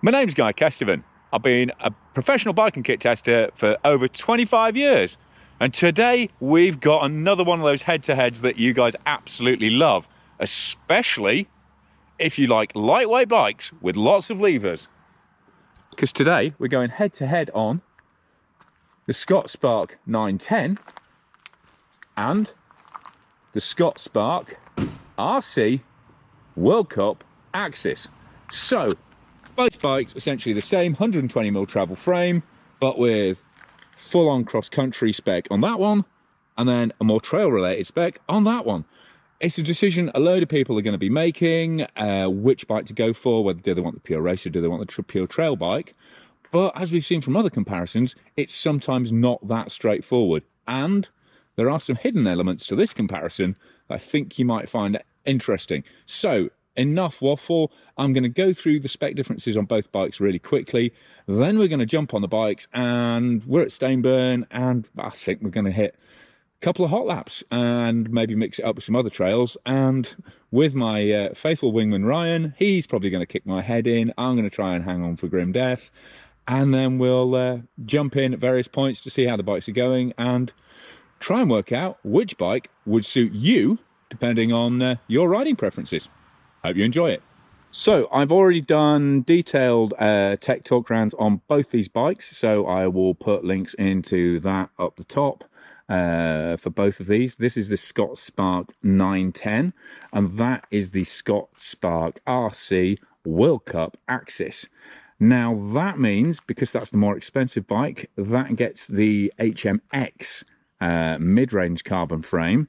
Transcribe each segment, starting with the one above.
My name's Guy Kestevan. I've been a professional bike and kit tester for over 25 years. And today we've got another one of those head-to-heads that you guys absolutely love, especially if you like lightweight bikes with lots of levers. Because today we're going head-to-head on the Scott Spark 910 and the Scott Spark RC World Cup Axis. So, both bikes essentially the same 120mm travel frame, but with full-on cross-country spec on that one, and then a more trail-related spec on that one. It's a decision a load of people are going to be making, which bike to go for, whether do they want the pure racer, do they want the pure trail bike. But as we've seen from other comparisons, it's sometimes not that straightforward. And there are some hidden elements to this comparison that I think you might find interesting. So, enough waffle. I'm going to go through the spec differences on both bikes really quickly. Then we're going to jump on the bikes, and we're at Stainburn, and I think we're going to hit a couple of hot laps and maybe mix it up with some other trails. And with my faithful wingman Ryan, he's probably going to kick my head in. I'm going to try and hang on for grim death. And then we'll jump in at various points to see how the bikes are going and try and work out which bike would suit you depending on your riding preferences. Hope you enjoy it. So I've already done detailed tech talk rounds on both these bikes, so I will put links into that up the top for both of these. This is the Scott Spark 910 and that is the Scott Spark RC World Cup Axis. Now that means, because that's the more expensive bike, that gets the HMX mid-range carbon frame,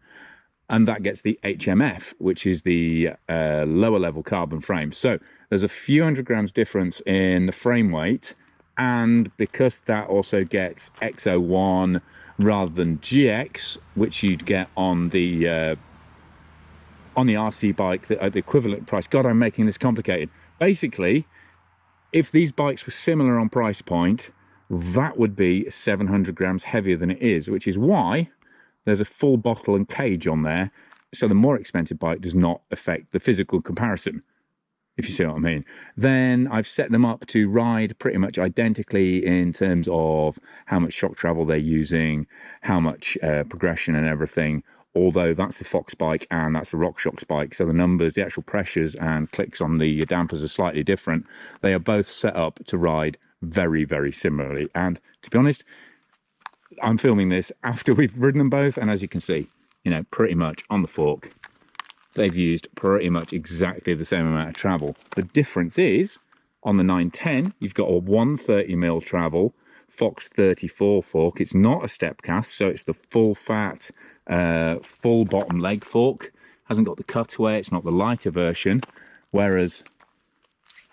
and that gets the HMF, which is the lower level carbon frame. So there's a few hundred grams difference in the frame weight, and because that also gets X01 rather than GX, which you'd get on the RC bike at the equivalent price. God, I'm making this complicated. Basically, if these bikes were similar on price point, that would be 700 grams heavier than it is, which is why there's a full bottle and cage on there, so the more expensive bike does not affect the physical comparison, if you see what I mean. Then I've set them up to ride pretty much identically in terms of how much shock travel they're using, how much progression and everything, although that's the Fox bike and that's the RockShox bike, so the numbers, the actual pressures and clicks on the dampers are slightly different. They are both set up to ride very, very similarly, and to be honest, I'm filming this after we've ridden them both, and as you can see, you know, pretty much on the fork, they've used pretty much exactly the same amount of travel. The difference is, on the 910, you've got a 130mm travel Fox 34 fork. It's not a step cast, so it's the full fat, full bottom leg fork. Hasn't got the cutaway, it's not the lighter version. Whereas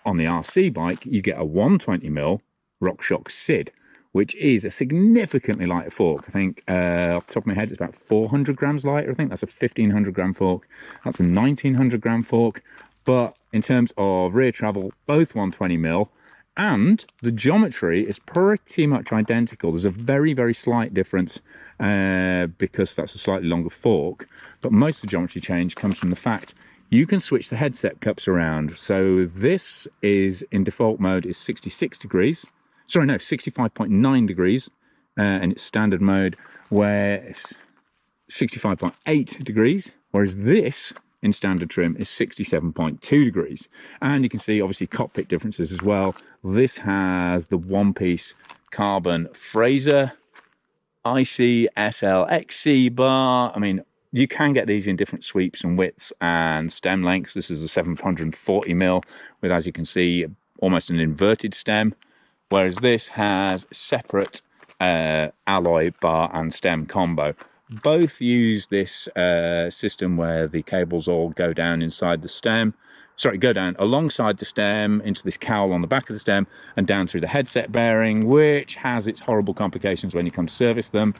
on the RC bike, you get a 120mm RockShox SID, which is a significantly lighter fork. I think off the top of my head, it's about 400 grams lighter. I think that's a 1500 gram fork. That's a 1900 gram fork. But in terms of rear travel, both 120mm, and the geometry is pretty much identical. There's a very, very slight difference because that's a slightly longer fork. But most of the geometry change comes from the fact you can switch the headset cups around. So this is, in default mode, is 66 degrees. Sorry, no, 65.9 degrees, and it's standard mode, where it's 65.8 degrees, whereas this, in standard trim, is 67.2 degrees. And you can see, obviously, cockpit differences as well. This has the one-piece carbon Fraser IC SLXC bar. I mean, you can get these in different sweeps and widths and stem lengths. This is a 740mm with, as you can see, almost an inverted stem. Whereas this has separate alloy bar and stem combo. Both use this system where the cables all go down inside the stem. Sorry, go down alongside the stem into this cowl on the back of the stem and down through the headset bearing, which has its horrible complications when you come to service them,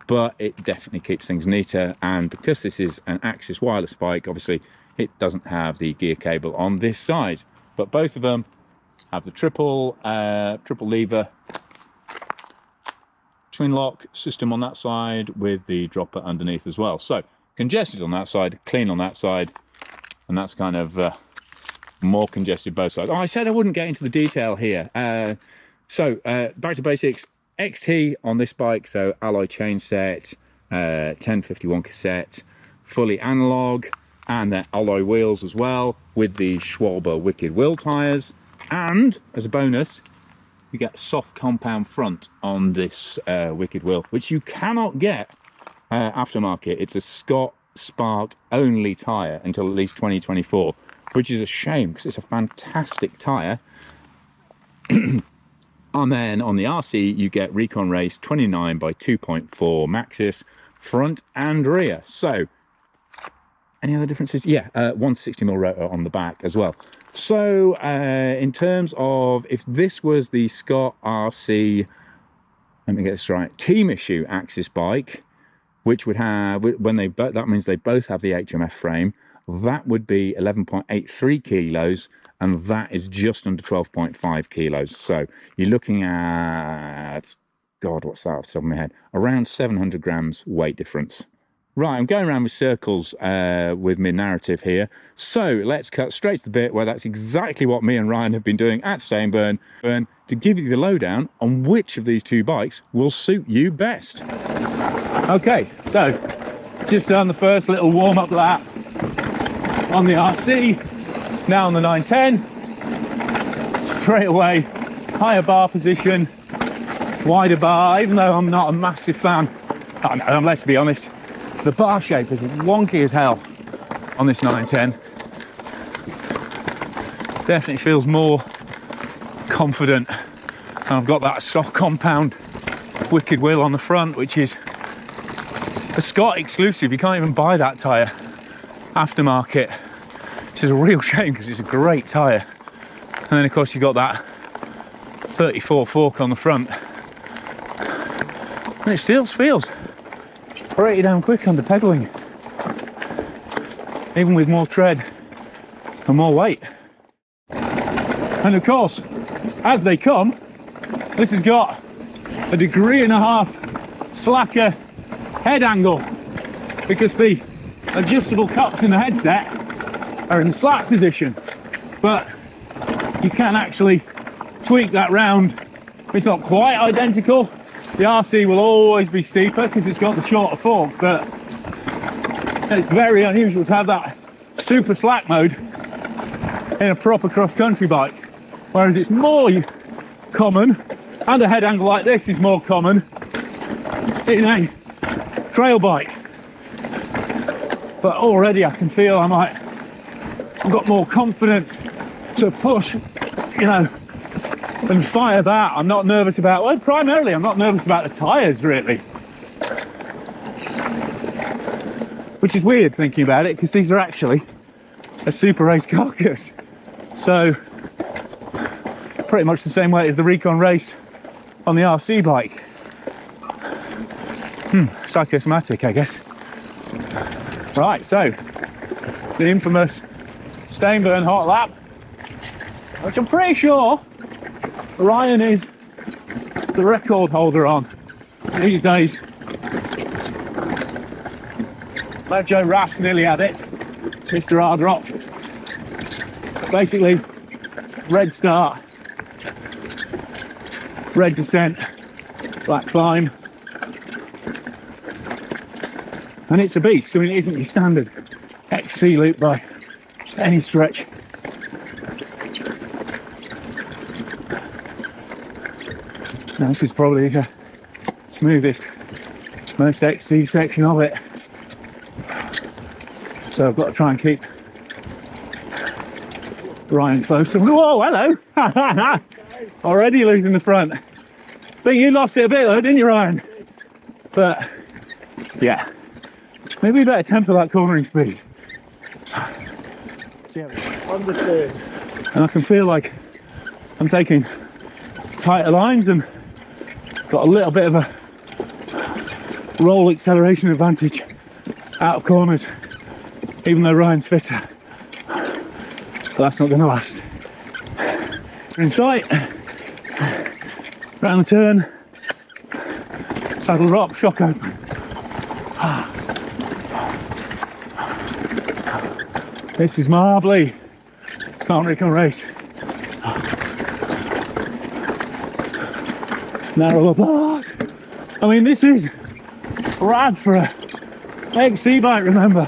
but it definitely keeps things neater. And because this is an Axis wireless bike, obviously it doesn't have the gear cable on this side, but both of them have the triple lever twin lock system on that side with the dropper underneath as well. So congested on that side, clean on that side, and that's kind of more congested both sides. Oh, I said I wouldn't get into the detail here. So back to basics. XT on this bike, so alloy chain set, 1051 cassette, fully analog, and the alloy wheels as well, with the Schwalbe Wicked Wheel tyres. And as a bonus, you get a soft compound front on this Wicked Wheel, which you cannot get aftermarket. It's a Scott Spark only tyre until at least 2024, which is a shame because it's a fantastic tyre. And then on the RC, you get Recon Race 29 by 2.4 Maxxis front and rear. So, any other differences? Yeah, 160mm rotor on the back as well. So, in terms of if this was the Scott RC, let me get this right, team issue Axis bike, which would have, when they, that means they both have the HMF frame, that would be 11.83 kilos, and that is just under 12.5 kilos. So you're looking at, God, what's that off the top of my head? Around 700 grams weight difference. Right, I'm going around with circles with my narrative here. So let's cut straight to the bit where that's exactly what me and Ryan have been doing at Stainburn to give you the lowdown on which of these two bikes will suit you best. Okay, so just done the first little warm-up lap on the RC. Now on the 910, straight away, higher bar position, wider bar, even though I'm not a massive fan. Let's be honest, the bar shape is wonky as hell on this 910. Definitely feels more confident. And I've got that soft compound Wicked Wheel on the front, which is a Scott exclusive. You can't even buy that tyre aftermarket, which is a real shame because it's a great tyre. And then of course you've got that 34 fork on the front, and it still feels pretty damn quick under pedalling, even with more tread and more weight. And of course, as they come, this has got a 1.5 degree slacker head angle, because the adjustable cups in the headset are in the slack position, but you can actually tweak that round. It's not quite identical. The RC will always be steeper because it's got the shorter fork, but it's very unusual to have that super slack mode in a proper cross-country bike, whereas it's more common, and a head angle like this is more common in a trail bike. But already I can feel I've got more confidence to push, you know, and fire that. I'm not nervous about, well, primarily I'm not nervous about the tyres really, which is weird thinking about it, because these are actually a super race carcass, so pretty much the same weight as the Recon Race on the RC bike. Psychosomatic, I guess. Right, so the infamous Stainburn hot lap, which I'm pretty sure Ryan is the record holder on these days. Joe Raff nearly had it, Mr. Hard Rock. Basically, red start, red descent, black climb, and it's a beast. I mean, it isn't your standard XC loop by any stretch. Now, this is probably the smoothest, most XC section of it, so I've got to try and keep Ryan close. Whoa, hello! Already losing the front. I think you lost it a bit though, didn't you, Ryan? But yeah, maybe we better temper that cornering speed. See how it goes. And I can feel like I'm taking tighter lines and got a little bit of a roll acceleration advantage out of corners, even though Ryan's fitter. But that's not going to last. We're in sight, round the turn, saddle drop, shock open. This is marbly. Can't recon race. Narrower bars. I mean, this is rad for a XC bike, remember.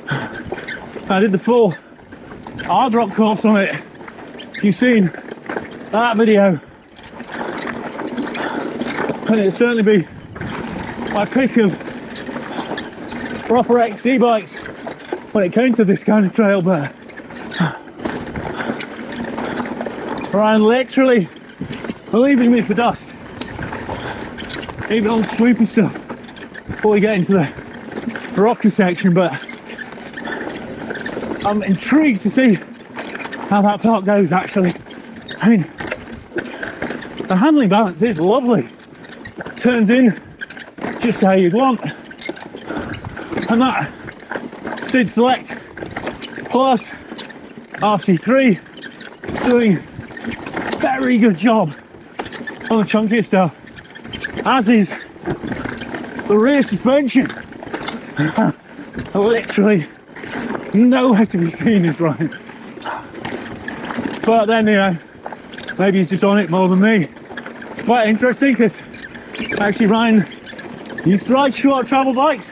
I did the full hard rock course on it. If you've seen that video, and it'd certainly be my pick of proper XC bikes when it came to this kind of trail, but Ryan literally leaving me for dust, even on swoopy stuff before we get into the rocky section. But I'm intrigued to see how that part goes, actually. I mean, the handling balance is lovely, turns in just how you'd want, and that Sid Select Plus RC3 doing a very good job on the chunkier stuff, as is the rear suspension. Literally nowhere to be seen is Ryan, but then, you know, maybe he's just on it more than me. It's quite interesting because actually Ryan used to ride short travel bikes,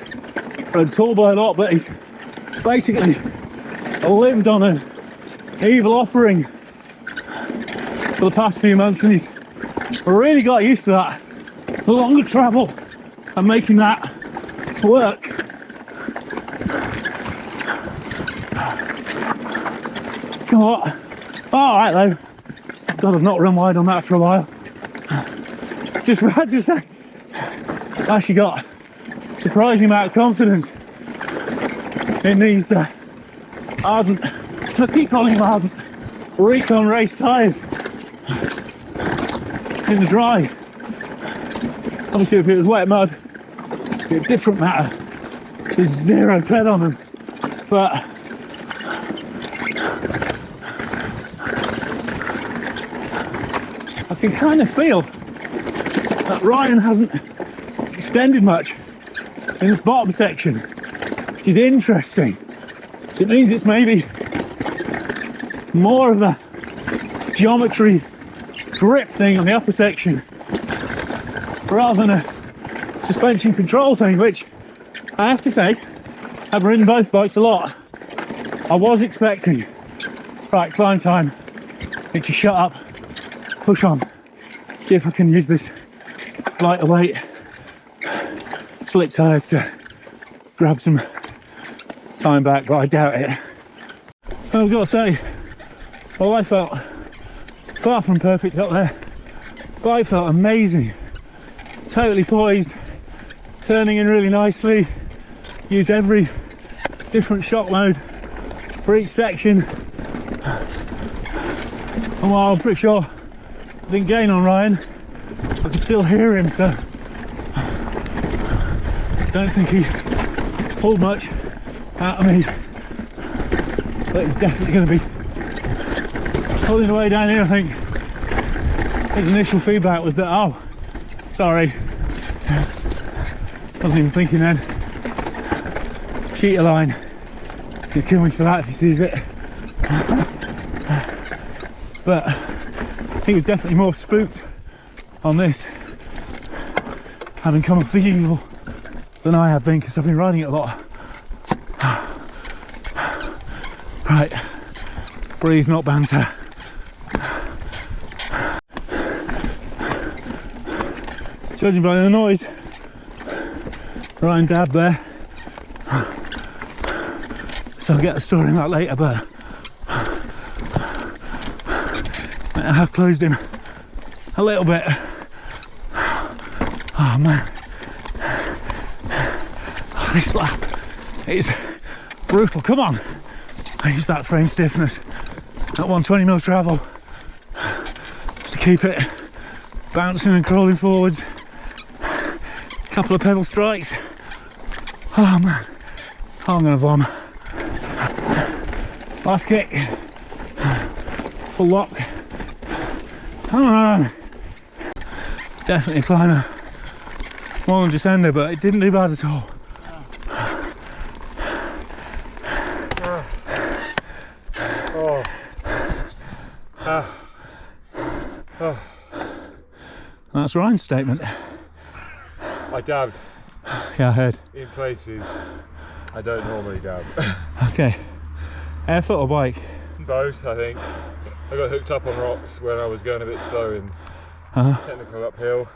rode tall boy a lot, but he's basically lived on an evil offering for the past few months, and he's really got used to that, the longer travel and making that work. You know what? Alright though. God, I've not run wide on that for a while. It's just rad to say I've actually got a surprising amount of confidence in these ardent, I keep calling them ardent, recon race tyres in the dry. Obviously if it was wet mud, it'd be a different matter. There's zero tread on them, but I can kind of feel that Ryan hasn't extended much in this bottom section, which is interesting. So it means it's maybe more of a geometry grip thing on the upper section rather than a suspension control thing, which I have to say, I've ridden both bikes a lot. I was expecting, right, climb time, need to shut up, push on, see if I can use this lighter weight slick tyres to grab some time back, but I doubt it. And I've got to say, well, I felt far from perfect up there, but I felt amazing, totally poised, turning in really nicely, used every different shock mode for each section, and while I'm pretty sure I didn't gain on Ryan, I could still hear him, so I don't think he pulled much out of me, but he's definitely going to be pulling away down here. I think his initial feedback was that, oh, sorry, wasn't even thinking then. Cheater line, he's going to kill me for that if he sees it. But he was definitely more spooked on this, having come off the evil, than I have been, because I've been riding it a lot. Right, breathe, not banter. Judging by the noise, Ryan dabbed there, so I'll get a story on that later, but I have closed him a little bit. Oh man, this lap is brutal. Come on, I use that frame stiffness at 120 mil travel just to keep it bouncing and crawling forwards. Couple of pedal strikes. Oh man, I'm gonna vom. Last kick, full lock. Come on. Definitely a climber, more than descender, but it didn't do bad at all. Oh, That's Ryan's statement. I dabbed Yeah, I heard. in places I don't normally dab. Okay. Airfoot or bike? Both, I think. I got hooked up on rocks when I was going a bit slow in technical uphill.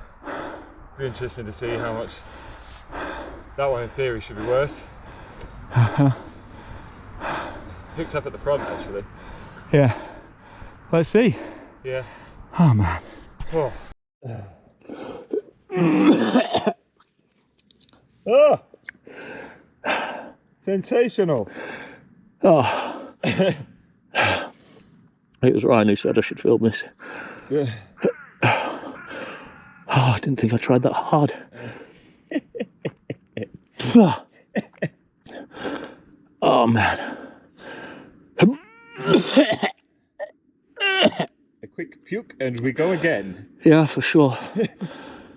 Be interesting to see how much that one in theory should be worse. Hooked up at the front actually. Yeah. Let's see. Yeah. Oh man. Oh. Oh. Sensational. Oh. It was Ryan who said I should film this. Yeah. Oh, I didn't think I tried that hard. Oh man. A quick puke and we go again. Yeah, for sure.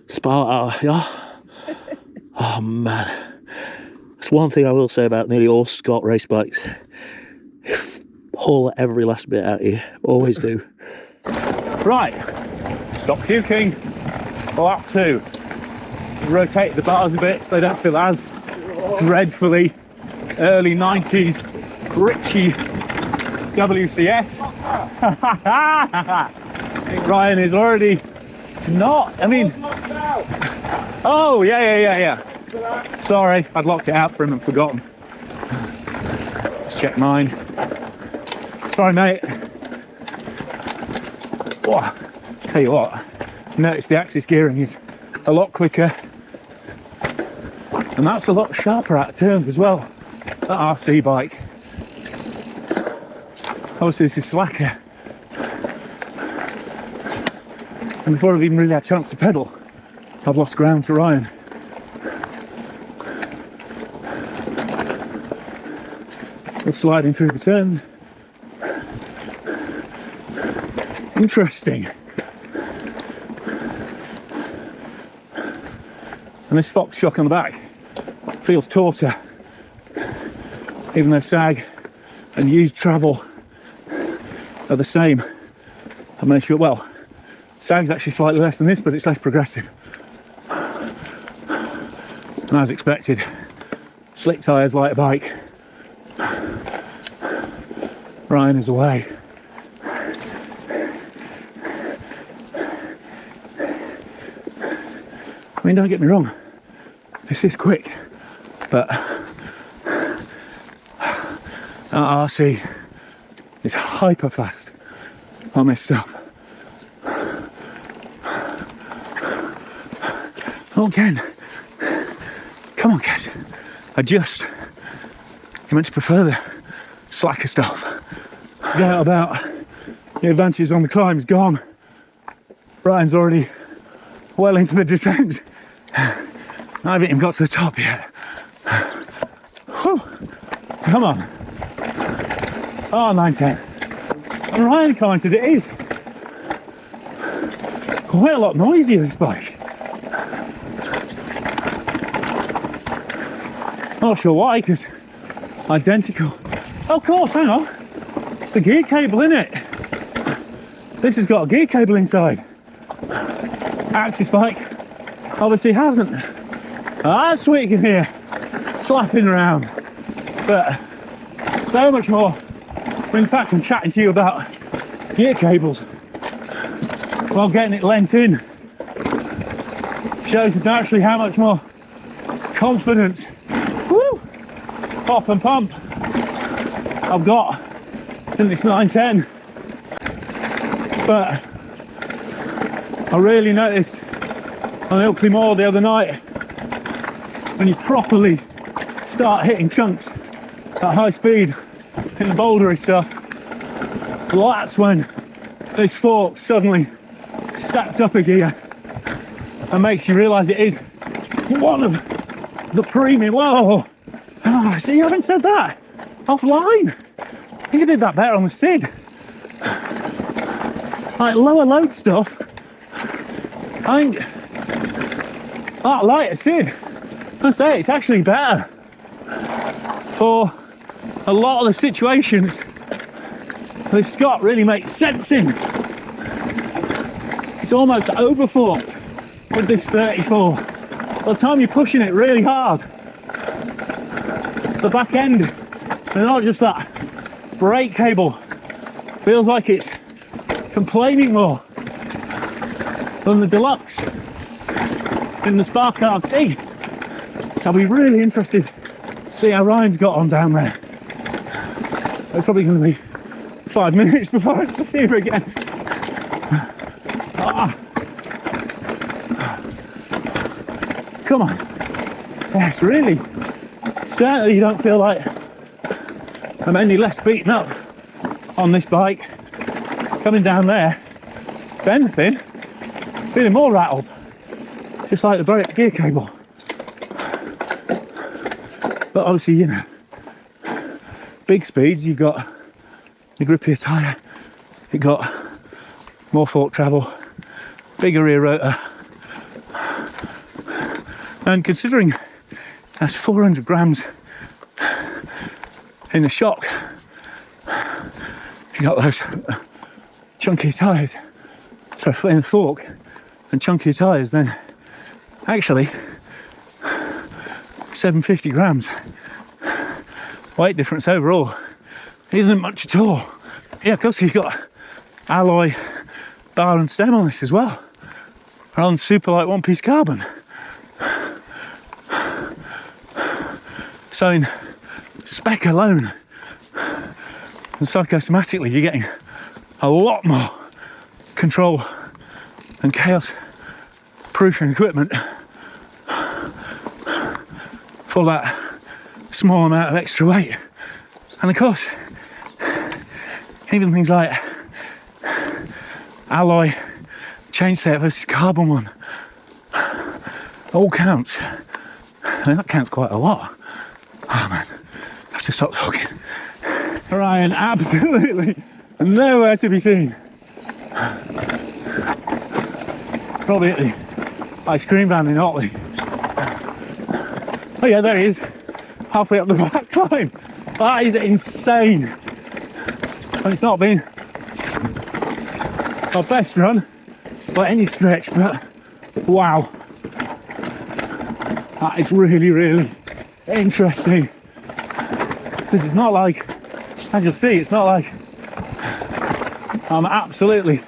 Spout out, yeah. Oh man. That's one thing I will say about nearly all Scott race bikes. Haul every last bit out you. Always do. Right. Stop puking. Lap 2. Rotate the bars a bit so they don't feel as dreadfully early 90s Richie WCS. Ryan is already not, I mean, oh yeah. Sorry, I'd locked it out for him and forgotten. Let's check mine. Sorry mate. Oh, tell you what, notice the axis gearing is a lot quicker and that's a lot sharper out of turns as well. That RC bike. Obviously this is slacker. And before I've even really had a chance to pedal, I've lost ground to Ryan. Still sliding through the turns. Interesting. And this Fox shock on the back feels tauter, even though sag and used travel are the same. I made sure, well, sag's actually slightly less than this, but it's less progressive. And as expected, slick tyres, lighter bike. Ryan is away. I mean, don't get me wrong, this is quick, but our RC is hyper fast on this stuff. Oh, Ken, come on, Ken, adjust. You're meant to prefer the slacker stuff. Forget about the advantage on the climb is gone. Ryan's already well into the descent. I haven't even got to the top yet. Whew. Come on. Oh, 910. And Ryan commented it is quite a lot noisier, this bike. Not sure why, because identical. Oh, of course, hang on. It's the gear cable, isn't it? This has got a gear cable inside. Axis bike obviously hasn't. That's what you can hear slapping around. But so much more. In fact, I'm chatting to you about gear cables while getting it lent in. Shows us naturally how much more confidence, woo, pop and pump I've got in this 910. But I really noticed on Ilkley Moor the other night, when you properly start hitting chunks at high speed in the bouldery stuff, well, that's when this fork suddenly stacks up a gear and makes you realise it is one of the premium. Whoa! Oh, see, you haven't said that offline. I think I did that better on the SID. Like lower load stuff, I think that lighter SID, I say it's actually better for a lot of the situations that Scott really makes sense in. It's almost overforked with this 34. By the time you're pushing it really hard, the back end, and not just that, brake cable feels like it's complaining more than the Deluxe in the Spark RC. So I'll be really interested to see how Ryan's got on down there. So it's probably going to be 5 minutes before I have to see her again. Ah. Come on. Yes, really. Certainly you don't feel like I'm any less beaten up on this bike coming down there. If anything, feeling more rattled. Just like the brake gear cable. But obviously, you know, big speeds, you've got the grippier tyre, you've got more fork travel, bigger rear rotor. And considering that's 400 grams in the shock, you got those chunky tyres, so in the fork and chunky tyres, then actually 750 grams weight difference overall isn't much at all. Yeah, because you've got alloy bar and stem on this as well, rather than super light one piece carbon. So in spec alone and psychosomatically, you're getting a lot more control and chaos proofing equipment for that small amount of extra weight. And of course, even things like alloy chain set versus carbon one all counts. I mean, that counts quite a lot. Oh man, I have to stop talking. Ryan, absolutely nowhere to be seen. Probably at the ice cream van in Otley. Oh yeah, there he is, halfway up the back climb. That is insane. And it's not been our best run by any stretch, but wow. That is really, really interesting. This is not like, as you'll see, it's not like I'm absolutely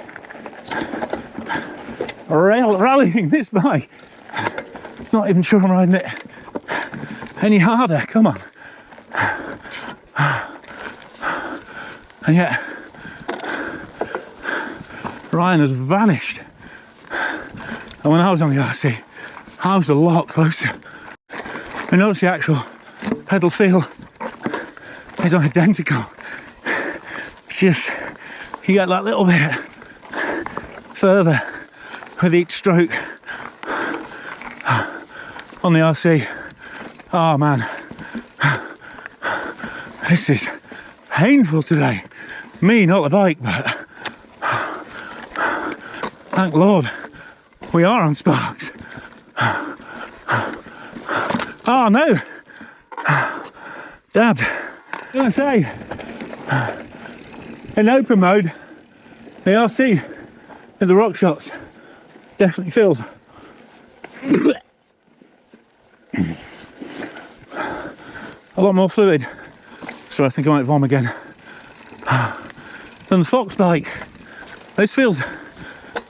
rallying this bike. Not even sure I'm riding it any harder. Come on. And yet Ryan has vanished. And when I was on the RC, I was a lot closer. I notice the actual pedal feel is identical. It's just you get that little bit further with each stroke on the RC. Oh man, this is painful today. Me, not the bike, but thank Lord we are on sparks. Oh no, dabbed. I was gonna say, in open mode, the RC in the rock shots definitely feels a lot more fluid, so I think I might vom again, than the Fox bike. This feels,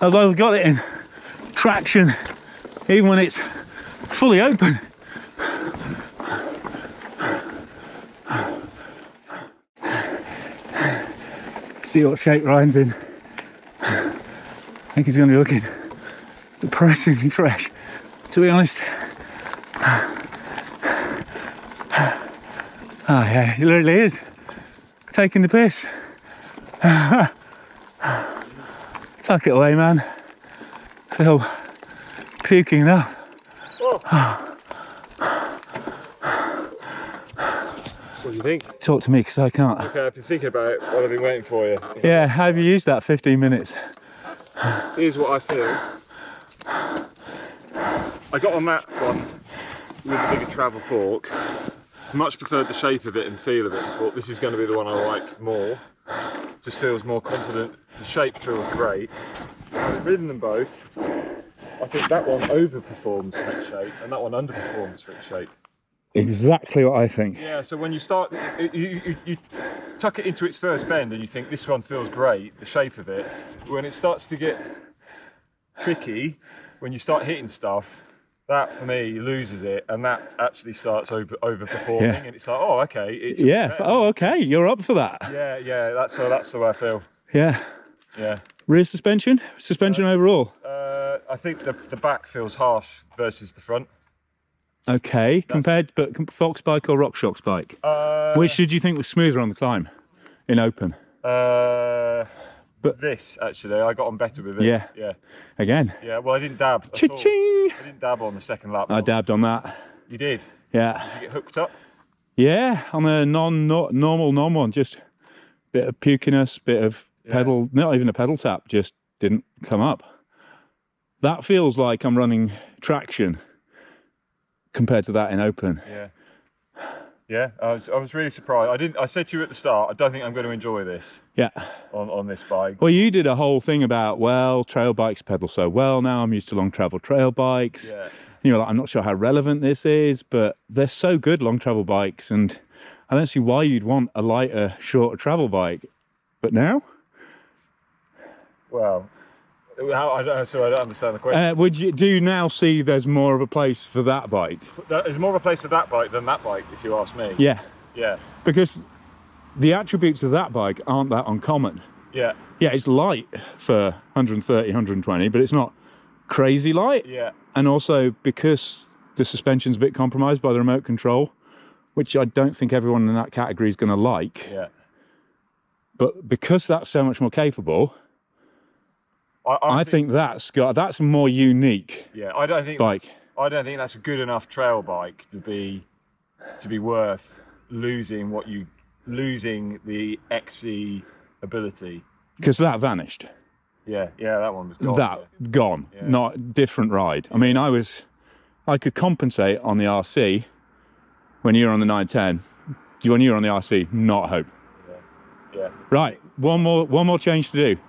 although I've got it in traction, even when it's fully open. See what shape Ryan's in. I think he's going to be looking depressingly fresh, to be honest. Oh yeah, he literally is taking the piss. Tuck it away, man. I feel puking now. What do you think? Talk to me, because I can't. Okay, I've been thinking about it while I've been waiting for you. Yeah, how have you used that 15 minutes? Here's what I feel. I got on that one with the bigger travel fork. Much preferred the shape of it and feel of it, and thought this is going to be the one I like more. Just feels more confident. The shape feels great. I've ridden them both. I think that one overperforms switch shape and that one underperforms switch shape. Exactly what I think. Yeah, so when you start, you tuck it into its first bend and you think this one feels great, the shape of it. When it starts to get tricky, when you start hitting stuff, that for me loses it, and that actually starts overperforming, and it's like, oh, okay, it's better. Oh, okay, you're up for that. Yeah, that's the way I feel. Yeah. Rear suspension overall. I think the back feels harsh versus the front. Okay, compared, but Fox bike or RockShox bike? Which did you think was smoother on the climb in open? But this actually, I got on better with this. Yeah. Again. Yeah. Well, I didn't dab. Cha-ching! I didn't dab on the second lap. I dabbed on that. You did. Yeah. Did you get hooked up? Yeah, on a normal one, just bit of pukiness, bit of pedal, not even a pedal tap, just didn't come up. That feels like I'm running traction compared to that in open. Yeah, I was really surprised. I said to you at the start, I don't think I'm going to enjoy this. Yeah. On this bike. Well, you did a whole thing about, well, trail bikes pedal so well now. I'm used to long travel trail bikes. Yeah. You know, like, I'm not sure how relevant this is, but they're so good, long travel bikes, and I don't see why you'd want a lighter, shorter travel bike. But now? Well, I don't understand the question. Do you now see there's more of a place for that bike? There's more of a place for that bike than that bike, if you ask me. Yeah. Yeah. Because the attributes of that bike aren't that uncommon. Yeah. Yeah, it's light for 130, 120, but it's not crazy light. Yeah. And also because the suspension's a bit compromised by the remote control, which I don't think everyone in that category is going to like. Yeah. But because that's so much more capable, I think that's more unique. Yeah, I don't think that's a good enough trail bike to be worth losing the XC ability. Because that vanished. Yeah, that one was gone. Gone. Yeah. Not different ride. I mean, I could compensate on the RC when you're on the 910. When you're on the RC, not hope. Yeah. Right, one more change to do.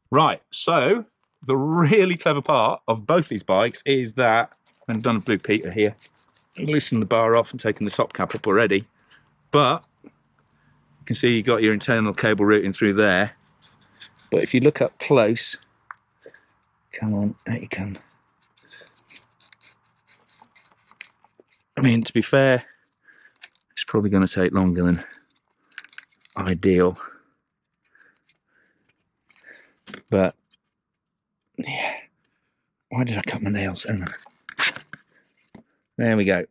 Right, so the really clever part of both these bikes is that, I've done a Blue Peter here, loosened the bar off and taken the top cap up already, but you can see you got your internal cable routing through there. But if you look up close, come on, out you come. I mean, to be fair, it's probably going to take longer than ideal. But yeah, why did I cut my nails? There we go.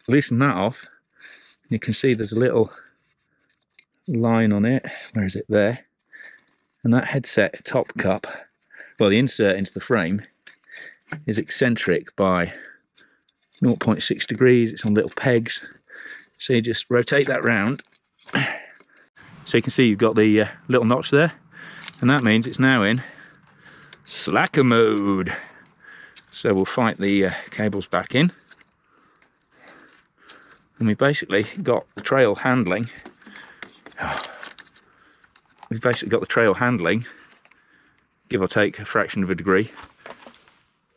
Loosen that off. You can see there's a little line on it. Where is it? There. And that headset top cup, well, the insert into the frame, is eccentric by 0.6 degrees. It's on little pegs. So you just rotate that round. So you can see you've got the little notch there. And that means it's now in slacker mode. So we'll fight the cables back in. And we've basically got the trail handling. We've basically got the trail handling, give or take a fraction of a degree,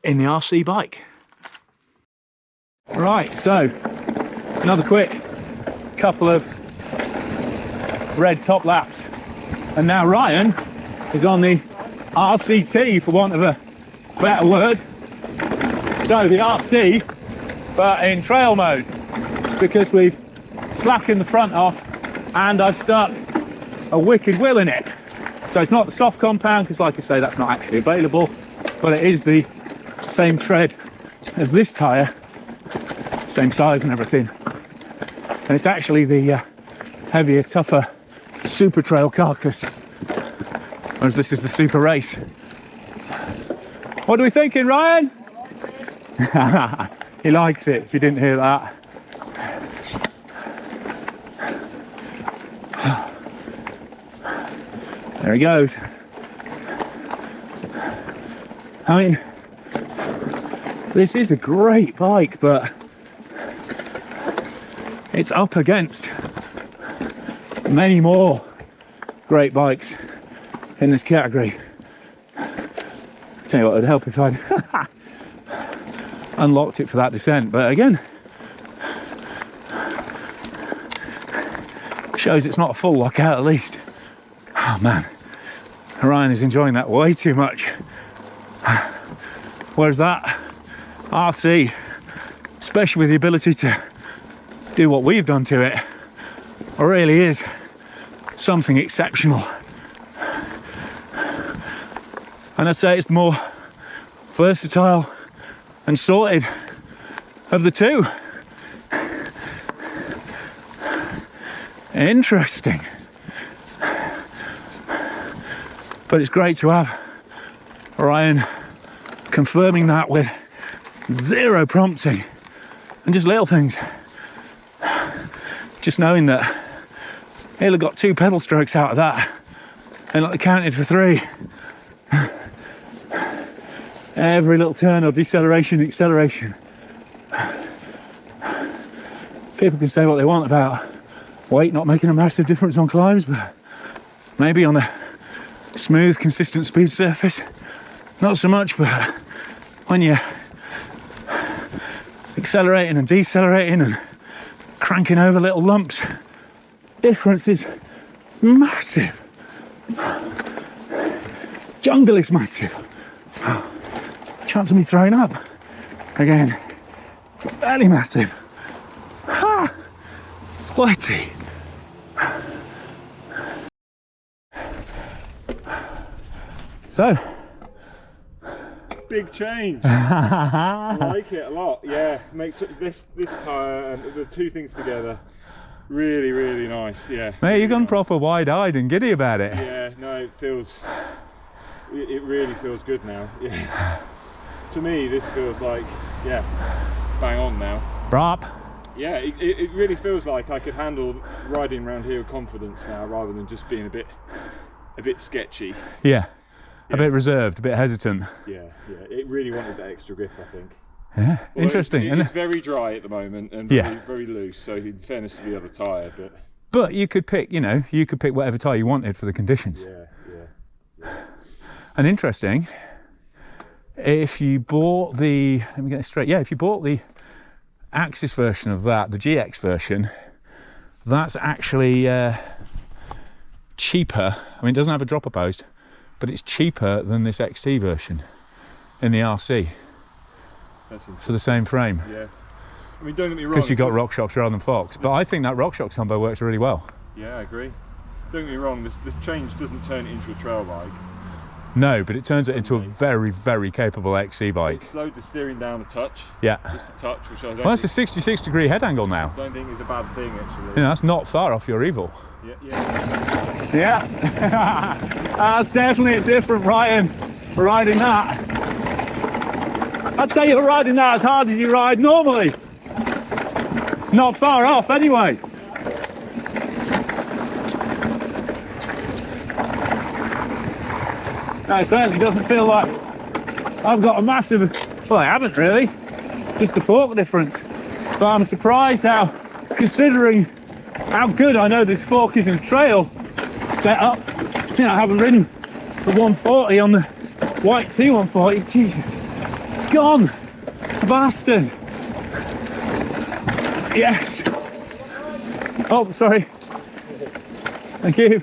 in the RC bike. Right, so another quick couple of red top laps. And now Ryan is on the RCT, for want of a better word. So the RC, but in trail mode, because we've slackened the front off and I've stuck a wicked wheel in it. So it's not the soft compound, because like I say, that's not actually available, but it is the same tread as this tyre, same size and everything. And it's actually the heavier, tougher Super Trail carcass, whereas this is the Super Race. What are we thinking, Ryan? He likes it, if you didn't hear that. There he goes. I mean, this is a great bike, but it's up against many more great bikes in this category. Tell you what, it would help if I'd unlocked it for that descent, but again, shows it's not a full lockout at least. Oh man, Ryan is enjoying that way too much. Whereas that RC, especially with the ability to do what we've done to it, really is something exceptional. And I'd say it's the more versatile and sorted of the two. Interesting. But it's great to have Ryan confirming that with zero prompting and just little things. Just knowing that he'll have got 2 pedal strokes out of that and like counted for 3. Every little turn or deceleration, acceleration. People can say what they want about weight not making a massive difference on climbs, but maybe on a smooth, consistent speed surface, not so much. But when you're accelerating and decelerating and cranking over little lumps, difference is massive. Jungle is massive. Chance of me throwing up again. It's fairly massive. Ha! Sweaty. So, big change. I like it a lot. Yeah, makes this tyre and the 2 things together really nice. Yeah. mate, you've gone proper wide-eyed and giddy about it. Yeah, no, it really feels good now. Yeah. To me, this feels like, yeah, bang on now. Brop. Yeah, it really feels like I could handle riding around here with confidence now, rather than just being a bit sketchy. Yeah. A bit reserved, a bit hesitant. Yeah, it really wanted that extra grip, I think. Yeah, Although interesting. It's very dry at the moment and very loose, so in fairness to the other tyre, but you could pick, you could pick whatever tyre you wanted for the conditions. Yeah. And interesting, if you bought the, let me get it straight, if you bought the Axis version of that, the GX version, that's actually cheaper. I mean, it doesn't have a dropper post, but it's cheaper than this XT version in the RC. That's for the same frame. Yeah. I mean, don't get me wrong. Because you got RockShox rather than Fox. But I think that RockShox combo works really well. Yeah, I agree. Don't get me wrong, this change doesn't turn it into a trail bike. No, but it turns it into a very capable XC bike. It slowed the steering down a touch. Yeah. Just a touch, which I don't Well, that's a 66-degree head angle now. I don't think is a bad thing, actually. That's not far off your evil. Yeah. That's definitely a different riding that. I'd say you're riding that as hard as you ride normally. Not far off, anyway. No, it certainly doesn't feel like I've got a massive, well, I haven't really, just the fork difference. But I'm surprised how, considering how good I know this fork is in trail setup, I haven't ridden the 140 on the white T140, Jesus, it's gone, bastard. Yes. Oh, sorry. Thank you.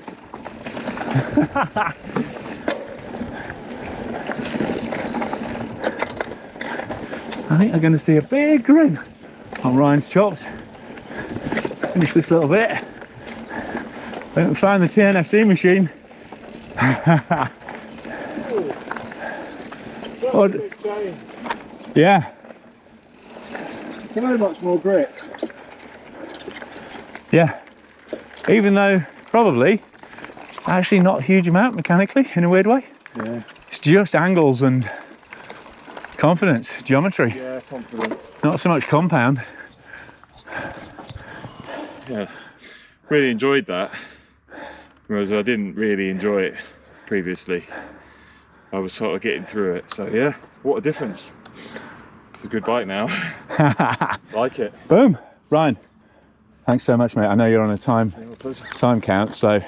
I think I'm going to see a big grin on Ryan's chops. Finish this little bit. We haven't found the TNFC machine. Yeah. So much more grip. Yeah. Even though probably actually not a huge amount mechanically in a weird way. Yeah. It's just angles and confidence, geometry. Yeah, confidence. Not so much compound. Yeah. Really enjoyed that. Whereas I didn't really enjoy it previously. I was sort of getting through it. So yeah, what a difference. It's a good bike now. Like it. Boom. Ryan, thanks so much, mate. I know you're on a time count, so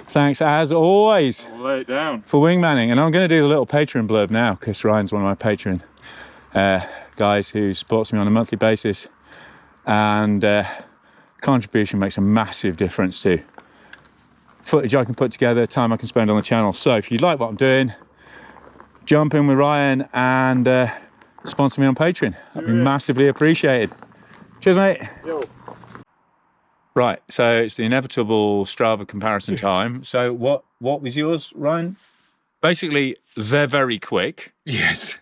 Thanks as always I'll lay it down. for wingmanning. And I'm going to do the little Patreon blurb now because Ryan's one of my Patreon guys who supports me on a monthly basis. And contribution makes a massive difference to footage I can put together, time I can spend on the channel. So if you like what I'm doing, jump in with Ryan and sponsor me on Patreon. That'd be massively appreciated. Cheers, mate. Yo. Right, so it's the inevitable Strava comparison time. So what was yours, Ryan? Basically, they're very quick. Yes.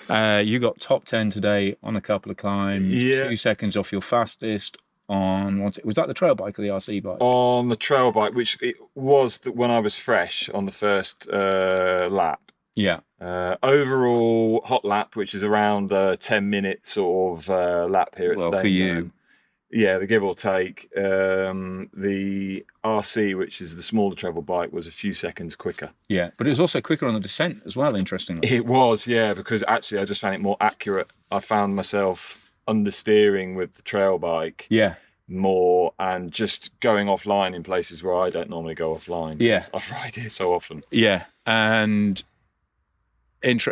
You got top 10 today on a couple of climbs. Yeah. 2 seconds off your fastest on, was that the trail bike or the RC bike? On the trail bike, which it was when I was fresh on the first lap. Yeah. Overall hot lap, which is around 10 minutes sort of lap here at Well, Staying for you. Yeah, the give or take. The RC, which is the smaller travel bike, was a few seconds quicker. Yeah, but it was also quicker on the descent as well, interestingly. It was, yeah, because actually I just found it more accurate. I found myself understeering with the trail bike. Yeah. More and just going offline in places where I don't normally go offline. Yeah. I ride here so often. Yeah, and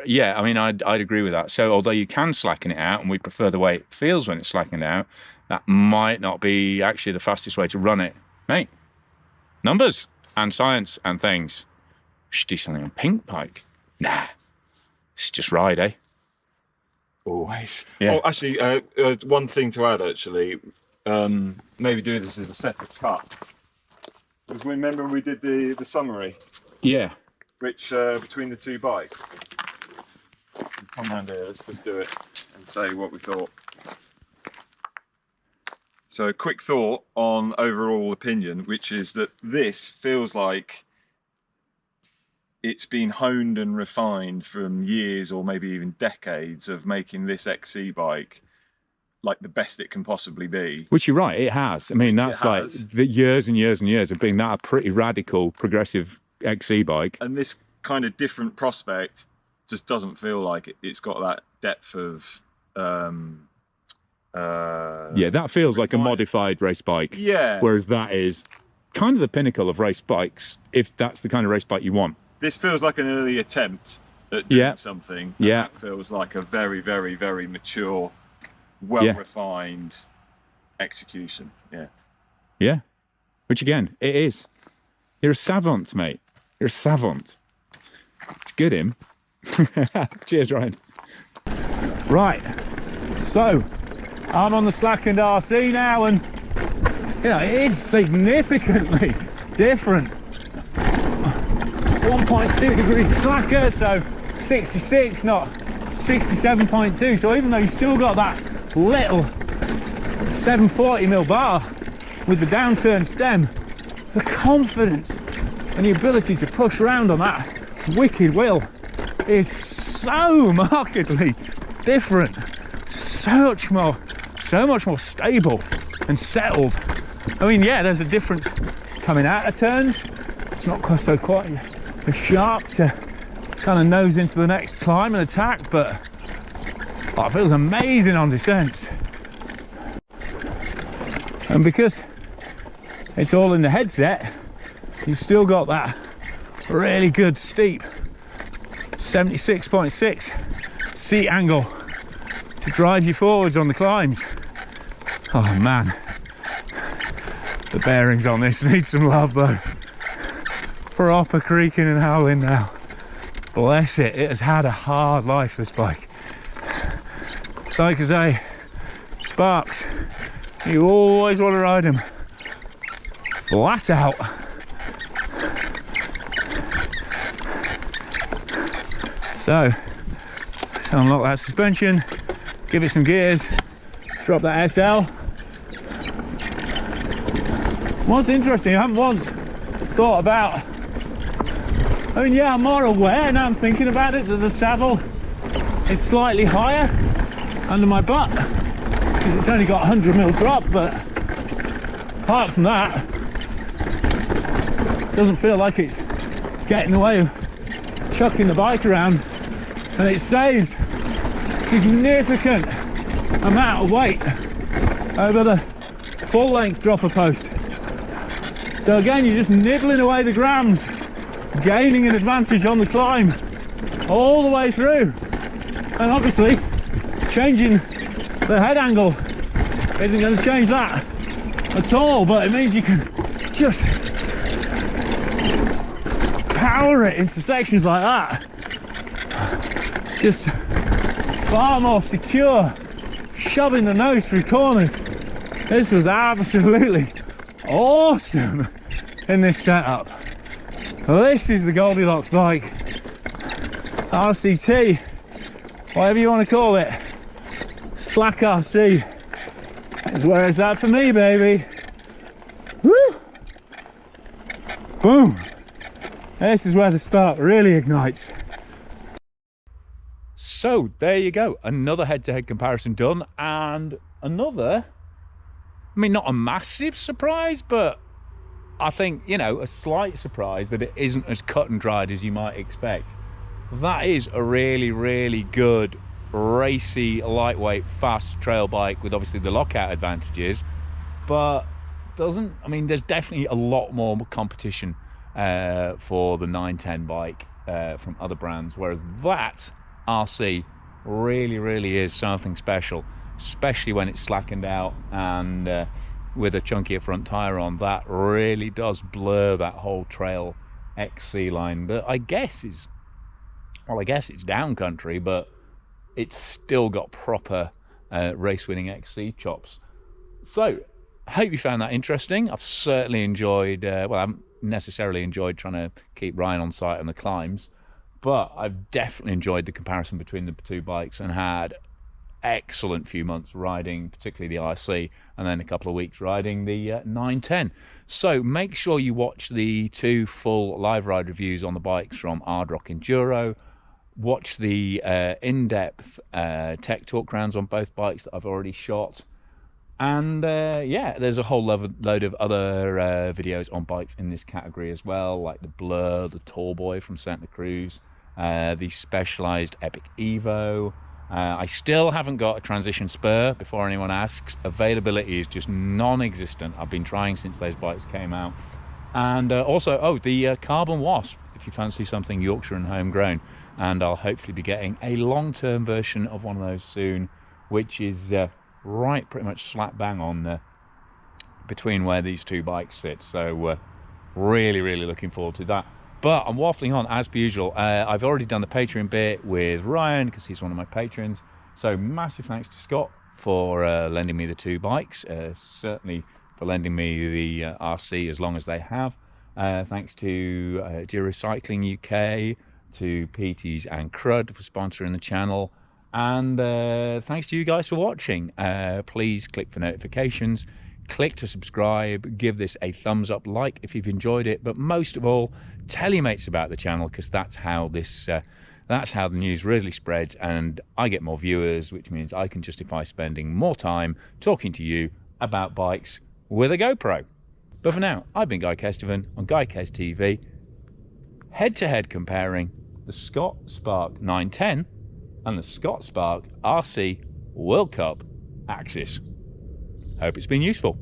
yeah, I mean, I'd agree with that. So although you can slacken it out, and we prefer the way it feels when it's slackened out, that might not be actually the fastest way to run it. Mate, numbers and science and things. We should do something on pink bike. Nah, it's just ride, eh? Always. Yeah. Oh, actually, one thing to add, actually, maybe do this as a separate cut. Because remember we did the summary, Yeah. which between the two bikes. Come round here, let's just do it and say what we thought. So, quick thought on overall opinion, which is that this feels like it's been honed and refined from years or maybe even decades of making this XC bike like the best it can possibly be. Which you're right, it has. I mean, that's like the years and years and years of being that a pretty radical, progressive XC bike. And this kind of different prospect just doesn't feel like it's got that depth of yeah, that feels like a modified race bike. Yeah. Whereas that is kind of the pinnacle of race bikes, if that's the kind of race bike you want. This feels like an early attempt at doing something. Yeah. That feels like a very, very, very mature, well-refined execution. Yeah. Yeah. Which again, it is. You're a savant, mate. You're a savant. It's good, him. Cheers, Ryan. Right. So, I'm on the slackened RC now, and you know, it is significantly different. 1.2 degrees slacker, so 66, not 67.2. So even though you've still got that little 740mm bar with the downturn stem, the confidence and the ability to push around on that wicked wheel is so markedly different. So much more stable and settled. I mean, yeah, there's a difference coming out of turns. It's not quite so as sharp to kind of nose into the next climb and attack, but it feels amazing on descents. And because it's all in the headset, you've still got that really good steep 76.6 seat angle to drive you forwards on the climbs. Oh man, the bearings on this need some love though. Proper creaking and howling now. Bless it, it has had a hard life, this bike. It's like I say, Sparks, you always want to ride them flat out. So, unlock that suspension, give it some gears, drop that SL. What's interesting, I haven't once thought about, I mean, yeah, I'm more aware now I'm thinking about it, that the saddle is slightly higher under my butt because it's only got 100mm drop, but apart from that, it doesn't feel like it's getting in the way of chucking the bike around, and it saves significant amount of weight over the full length dropper post. So again, you're just nibbling away the grams, gaining an advantage on the climb all the way through. And obviously, changing the head angle isn't going to change that at all, but it means you can just power it into sections like that. Just far more secure, shoving the nose through corners. This was absolutely awesome in this setup. This is the Goldilocks bike, RCT, whatever you want to call it. Slack RC is where it's at for me, baby. Woo! Boom! This is where the spark really ignites. So there you go, another head-to-head comparison done, and another, I mean, not a massive surprise, but I think, you know, a slight surprise that it isn't as cut and dried as you might expect. That is a really, really good, racy, lightweight, fast trail bike with obviously the lockout advantages, but doesn't, I mean, there's definitely a lot more competition for the 910 bike from other brands, whereas that RC really, really is something special, especially when it's slackened out and with a chunkier front tire on. That really does blur that whole trail XC line that I guess is, well, I guess it's down country, but it's still got proper race winning XC chops. So I hope you found that interesting. I've certainly enjoyed, well, I haven't necessarily enjoyed trying to keep Ryan on site on the climbs, but I've definitely enjoyed the comparison between the two bikes and had excellent few months riding, particularly the RC, and then a couple of weeks riding the 910. So make sure you watch the 2 full live ride reviews on the bikes from Hard Rock Enduro. Watch the in-depth tech talk rounds on both bikes that I've already shot. And yeah, there's a whole load of other videos on bikes in this category as well, like the Blur, the Tall Boy from Santa Cruz, the Specialized Epic Evo. I still haven't got a transition spur, before anyone asks. Availability is just non-existent. I've been trying since those bikes came out. And also, oh, the Carbon Wasp, if you fancy something Yorkshire and homegrown. And I'll hopefully be getting a long-term version of one of those soon, which is right pretty much slap bang on between where these two bikes sit. So really, really looking forward to that. But I'm waffling on as per usual. I've already done the Patreon bit with Ryan because he's one of my patrons. So massive thanks to Scott for lending me the two bikes. Certainly for lending me the RC as long as they have. Thanks to Dear Recycling UK, to PTs and Crud for sponsoring the channel. And thanks to you guys for watching. Please click for notifications. Click to subscribe, give this a thumbs up, like if you've enjoyed it, but most of all, tell your mates about the channel, because that's how the news really spreads and I get more viewers, which means I can justify spending more time talking to you about bikes with a GoPro. But for now, I've been Guy Kestevan on Guy Kest TV, head-to-head comparing the Scott Spark 910 and the Scott Spark RC World Cup Axis. Hope it's been useful.